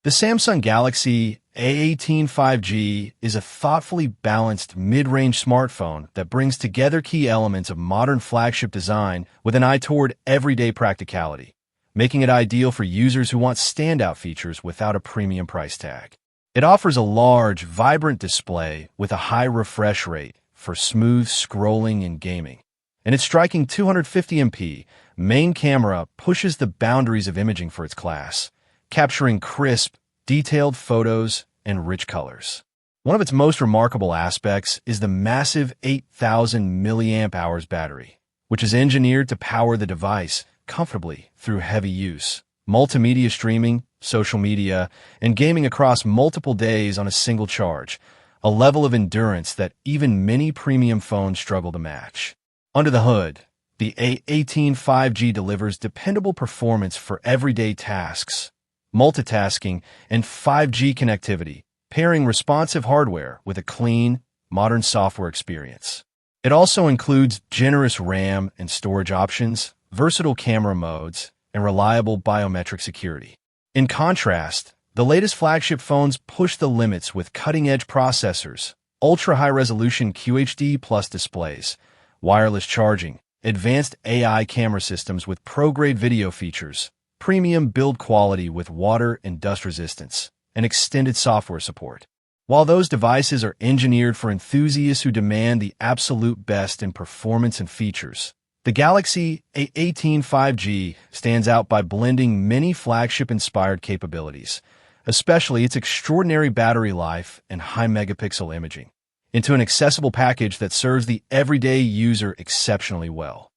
The Samsung Galaxy A18 5G is a thoughtfully balanced mid-range smartphone that brings together key elements of modern flagship design with an eye toward everyday practicality, making it ideal for users who want standout features without a premium price tag. It offers a large, vibrant display with a high refresh rate for smooth scrolling and gaming. And its striking 250MP main camera pushes the boundaries of imaging for its class, capturing crisp, detailed photos and rich colors. One of its most remarkable aspects is the massive 8,000 milliamp hours battery, which is engineered to power the device comfortably through heavy use, multimedia streaming, social media, and gaming across multiple days on a single charge, a level of endurance that even many premium phones struggle to match. Under the hood, the A18 5G delivers dependable performance for everyday tasks, multitasking, and 5G connectivity, pairing responsive hardware with a clean, modern software experience. It also includes generous RAM and storage options, versatile camera modes, and reliable biometric security. In contrast, the latest flagship phones push the limits with cutting-edge processors, ultra-high-resolution QHD+ displays, wireless charging, advanced AI camera systems with pro-grade video features, premium build quality with water and dust resistance, and extended software support. While those devices are engineered for enthusiasts who demand the absolute best in performance and features, the Galaxy A18 5G stands out by blending many flagship-inspired capabilities, especially its extraordinary battery life and high megapixel imaging, into an accessible package that serves the everyday user exceptionally well.